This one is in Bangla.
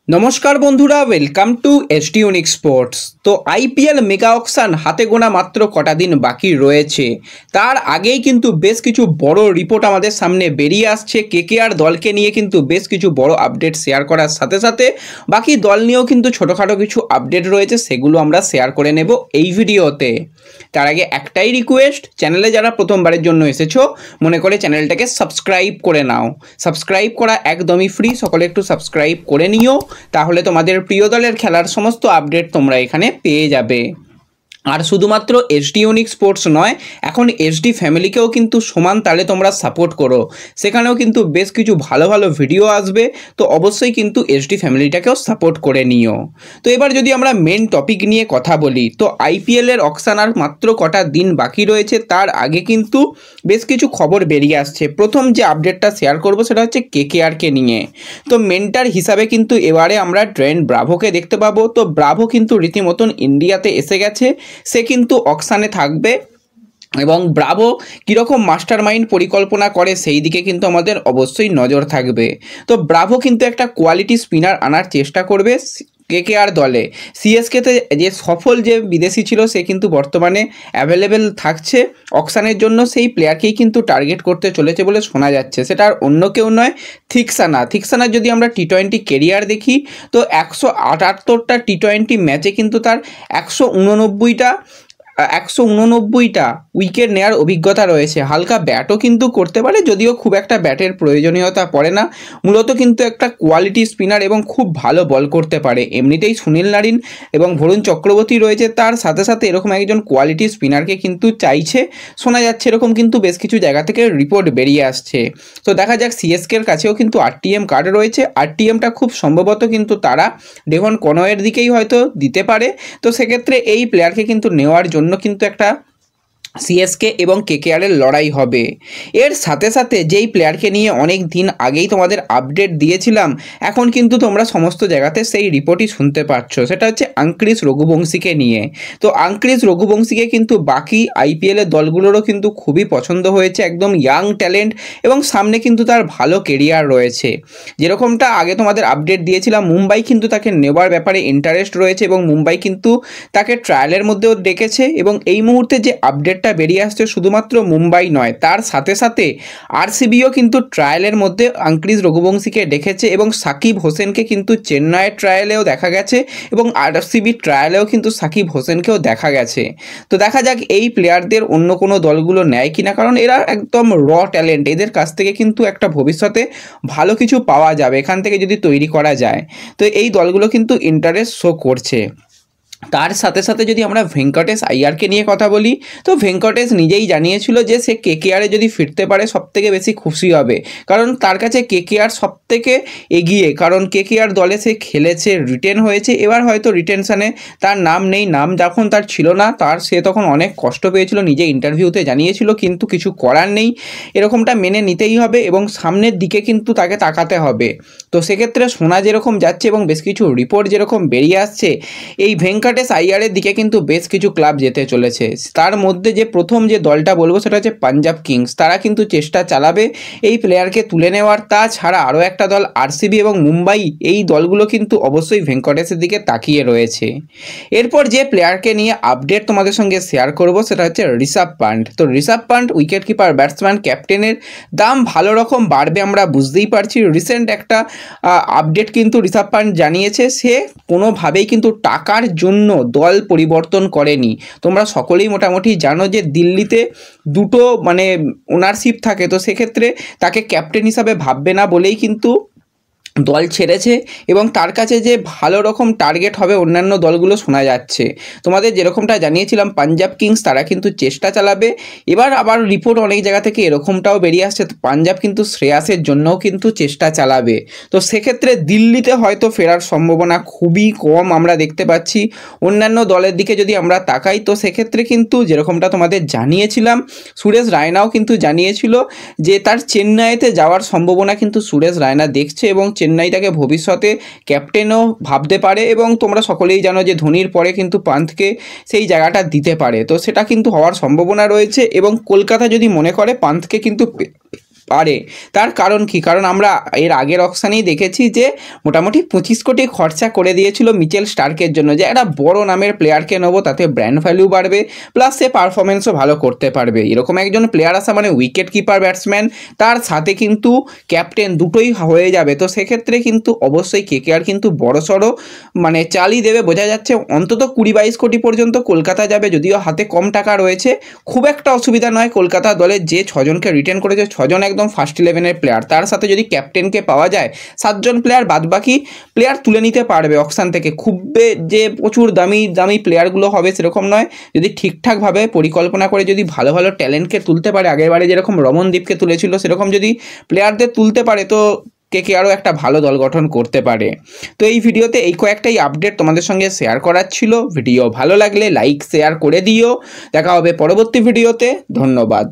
নমস্কার বন্ধুরা, welcome to ST unique sports. তো আইপিএল মেগা অকশন হাতে গোনা মাত্র কটা দিন বাকি রয়েছে, তার আগেই কিন্তু বেশ কিছু বড় রিপোর্ট আমাদের সামনে বেরিয়ে আসছে। কেকেআর দলকে নিয়ে কিন্তু বেশ কিছু বড় আপডেট শেয়ার করার সাথে সাথে বাকি দল নিয়েও কিন্তু ছোটোখাটো কিছু আপডেট রয়েছে, সেগুলো আমরা শেয়ার করে নেব এই ভিডিওতে। তার আগে একটাই রিকোয়েস্ট, চ্যানেলে যারা প্রথমবারের জন্য এসেছো মনে করে চ্যানেলটাকে সাবস্ক্রাইব করে নাও। সাবস্ক্রাইব করা একদমই ফ্রি, সকলে একটু সাবস্ক্রাইব করে নিও, তাহলে তোমাদের প্রিয় দলের খেলার সমস্ত আপডেট তোমরা এখানে পেয়ে যাবে। আর শুধুমাত্র এসডি ইউনিক স্পোর্টস নয়, এখন এসডি ফ্যামিলিকেও কিন্তু সমান তালে তোমরা সাপোর্ট করো, সেখানেও কিন্তু বেশ কিছু ভালো ভালো ভিডিও আসবে। তো অবশ্যই কিন্তু এসডি ফ্যামিলিটাকেও সাপোর্ট করে নিও। তো এবার যদি আমরা মেন টপিক নিয়ে কথা বলি, তো আইপিএলের অকশন আর মাত্র কটা দিন বাকি রয়েছে, তার আগে কিন্তু বেশ কিছু খবর বেরিয়ে আসছে। প্রথম যে আপডেটটা শেয়ার করব সেটা হচ্ছে কেকেআরকে নিয়ে। তো মেন্টার হিসাবে কিন্তু এবারে আমরা ট্রেন্ট ব্রাভোকে দেখতে পাবো। তো ব্রাভো কিন্তু রীতিমতন ইন্ডিয়াতে এসে গেছে, সে কিন্তু অকশানে থাকবে এবং ব্রাভো কীরকম মাস্টার মাইন্ড পরিকল্পনা করে সেই দিকে কিন্তু আমাদের অবশ্যই নজর থাকবে। তো ব্রাভো কিন্তু একটা কোয়ালিটি স্পিনার আনার চেষ্টা করবে কেকেআর দলে। সিএসকেতে যে সফল যে বিদেশি ছিল সে কিন্তু বর্তমানে অ্যাভেলেবেল থাকছে অকশানের জন্য, সেই প্লেয়ারকেই কিন্তু টার্গেট করতে চলেছে বলে শোনা যাচ্ছে। সেটা আর অন্য কেউ নয়, থিকসানার যদি আমরা টি-20 কেরিয়ার দেখি, তো 178টা টি-20 ম্যাচে কিন্তু তার 189টা উইকেট নেওয়ার অভিজ্ঞতা রয়েছে। হালকা ব্যাটও কিন্তু করতে পারে, যদিও খুব একটা ব্যাটের প্রয়োজনীয়তা পড়ে না। মূলত কিন্তু একটা কোয়ালিটি স্পিনার এবং খুব ভালো বল করতে পারে। এমনিতেই সুনীল নারিন এবং বরুণ চক্রবর্তী রয়েছে, তার সাথে সাথে এরকম একজন কোয়ালিটি স্পিনারকে কিন্তু চাইছে, শোনা যাচ্ছে এরকম কিন্তু বেশ কিছু জায়গা থেকে রিপোর্ট বেরিয়ে আসছে। তো দেখা যাক, সিএসকের কাছেও কিন্তু আরটিএম কার্ড রয়েছে। আরটিএমটা খুব সম্ভবত কিন্তু তারা ডেভন কনওয়ের দিকেই হয়তো দিতে পারে। তো সেক্ষেত্রে এই প্লেয়ারকে কিন্তু নেওয়ার জন্য কিন্তু একটা সিএসকে এবং কেকেআরের লড়াই হবে। এর সাথে সাথে যেই প্লেয়ারকে নিয়ে অনেক দিন আগেই তোমাদের আপডেট দিয়েছিলাম, এখন কিন্তু তোমরা সমস্ত জায়গাতে সেই রিপোর্টই শুনতে পাচ্ছ, সেটা হচ্ছে আঙ্ক্রিস রঘুবংশীকে নিয়ে। তো আঙ্ক্রিস রঘুবংশীকে কিন্তু বাকি আইপিএলের দলগুলোরও কিন্তু খুবই পছন্দ হয়েছে, একদম ইয়াং ট্যালেন্ট এবং সামনে কিন্তু তার ভালো কেরিয়ার রয়েছে। যেরকমটা আগে তোমাদের আপডেট দিয়েছিলাম, মুম্বাই কিন্তু তাকে নেওয়ার ব্যাপারে ইন্টারেস্ট রয়েছে এবং মুম্বাই কিন্তু তাকে ট্রায়ালের মধ্যেও ডেকেছে। এবং এই মুহূর্তে যে আপডেট বেরিয়ে আসছে, শুধুমাত্র মুম্বাই নয়, তার সাথে সাথে আরসিবিও কিন্তু ট্রায়ালের মধ্যে আঙ্ক্রিস রঘুবংশীকে ডেকেছে এবং সাকিব হোসেনকে কিন্তু চেন্নাইয়ের ট্রায়ালেও দেখা গেছে এবং আরসিবি ট্রায়ালেও কিন্তু সাকিব হোসেনকেও দেখা গেছে। তো দেখা যাক এই প্লেয়ারদের অন্য কোনো দলগুলো নেয় কিনা, কারণ এরা একদম র ট্যালেন্ট, এদের কাছ থেকে কিন্তু একটা ভবিষ্যতে ভালো কিছু পাওয়া যাবে এখান থেকে যদি তৈরি করা যায়। তো এই দলগুলো কিন্তু ইন্টারেস্ট শো করছে। তার সাথে সাথে যদি আমরা ভেঙ্কটেশ আইয়ারকে নিয়ে কথা বলি, তো ভেঙ্কটেশ নিজেই জানিয়েছিল যে সে কেকেআরে যদি ফিরতে পারে সবথেকে বেশি খুশি হবে, কারণ তার কাছে কেকেআর সবথেকে এগিয়ে। কারণ কেকেআর দলে সে খেলেছে, রিটেন হয়েছে, এবার হয়তো রিটেনশানে তার নাম নেই, নাম যখন তার ছিল না, সে তখন অনেক কষ্ট পেয়েছিল, নিজে ইন্টারভিউতে জানিয়েছিল, কিন্তু কিছু করার নেই, এরকমটা মেনে নিতেই হবে এবং সামনের দিকে কিন্তু তাকে তাকাতে হবে। তো সেক্ষেত্রে শোনা যেরকম যাচ্ছে এবং বেশ কিছু রিপোর্ট যেরকম বেরিয়ে আসছে, এই ভেঙ্কটেশ আইয়ারের দিকে কিন্তু বেশ কিছু ক্লাব যেতে চলেছে। তার মধ্যে যে প্রথম যে দলটা বলবো সেটা হচ্ছে পাঞ্জাব কিংস। তারা কিন্তু চেষ্টা চালাবে এই প্লেয়ারকে তুলে নেওয়ার। তাছাড়া আরও একটা দল আরসিবি এবং মুম্বাই, এই দলগুলো কিন্তু অবশ্যই ভেঙ্কটেশের দিকে তাকিয়ে রয়েছে। এরপর যে প্লেয়ারকে নিয়ে আপডেট তোমাদের সঙ্গে শেয়ার করব সেটা হচ্ছে ঋষভ পান্ট। তো Rishabh Pant wicket keeper, batsman, ক্যাপ্টেনের দাম ভালো রকম বাড়বে আমরা বুঝতেই পারছি। রিসেন্ট একটা আপডেট কিন্তু ঋষভ পান্ট জানিয়েছে, সে কোনোভাবেই কিন্তু টাকার জন্য দল পরিবর্তন করেনি। তোমরা সকলেই মোটামুটি জানো যে দিল্লিতে দুটো ওনারশিপ থাকে, তো সেক্ষেত্রে তাকে ক্যাপ্টেন হিসাবে ভাববে না বলেই কিন্তু দল ছেড়েছে এবং তার কাছে যে ভালো রকম টার্গেট হবে অন্যান্য দলগুলো শোনা যাচ্ছে। তোমাদের যেরকমটা জানিয়েছিলাম, পাঞ্জাব কিংস তারা কিন্তু চেষ্টা চালাবে। এবার আবার রিপোর্ট অনেক জায়গা থেকে এরকমটাও বেরিয়ে আসছে, পাঞ্জাব কিন্তু শ্রেয়াসের জন্যও কিন্তু চেষ্টা চালাবে। তো সেক্ষেত্রে দিল্লিতে হয়তো ফেরার সম্ভাবনা খুবই কম আমরা দেখতে পাচ্ছি। অন্যান্য দলের দিকে যদি আমরা তাকাই, তো সেক্ষেত্রে কিন্তু যেরকমটা তোমাদের জানিয়েছিলাম, সুরেশ রায়নাও কিন্তু জানিয়েছিল যে তার চেন্নাইতে যাওয়ার সম্ভাবনা কিন্তু সুরেশ রায়না দেখছে এবং চেন্নাই তাকে ভবিষ্যতে ক্যাপ্টেনও ভাবতে পারে। এবং তোমরা সকলেই জানো যে ধোনির পরে কিন্তু পান্থকে সেই জায়গাটা দিতে পারে, তো সেটা কিন্তু হওয়ার সম্ভাবনা রয়েছে। এবং কলকাতা যদি মনে করে পান্থকে কিন্তু পারে। তার কারণ কি? কারণ আমরা এর আগের অকশানেই দেখেছি যে মোটামুটি 25 কোটি খরচা করে দিয়েছিল মিচেল স্টার্কের জন্য, যে একটা বড় নামের প্লেয়ারকে নেবো, তাতে ব্র্যান্ড ভ্যালু বাড়বে, প্লাস সে পারফরমেন্সও ভালো করতে পারবে। এরকম একজন প্লেয়ার আসা মানে উইকেট কিপার ব্যাটসম্যান তার সাথে কিন্তু ক্যাপ্টেন দুটোই হয়ে যাবে। তো সেক্ষেত্রে কিন্তু অবশ্যই কেকেআর কিন্তু বড়সড় মানে চালই দেবে। বোঝা যাচ্ছে অন্তত 20-22 কোটি পর্যন্ত কলকাতা যাবে, যদিও হাতে কম টাকা রয়েছে। খুব একটা অসুবিধা নয়, কলকাতা দলের যে 6 জনকে রিটেন করেছে 6 জন একদম ফার্স্ট 11-এর প্লেয়ার, তার সাথে যদি ক্যাপ্টেনকে পাওয়া যায় 7 জন প্লেয়ার, বাদবাকি প্লেয়ার তুলে নিতে পারবে অকশান থেকে। খুব যে প্রচুর দামি দামি প্লেয়ারগুলো হবে সেরকম নয়, যদি ঠিকঠাকভাবে পরিকল্পনা করে যদি ভালো ভালো ট্যালেন্টকে তুলতে পারে, আগেরবারে যেরকম রমনদীপকে তুলেছিল সেরকম যদি প্লেয়ারদের তুলতে পারে, তো কেকেআরও একটা ভালো দল গঠন করতে পারে। তো এই ভিডিওতে এই কয়েকটাই আপডেট তোমাদের সঙ্গে শেয়ার করার ছিল। ভিডিও ভালো লাগলে লাইক শেয়ার করে দিও। দেখা হবে পরবর্তী ভিডিওতে। ধন্যবাদ।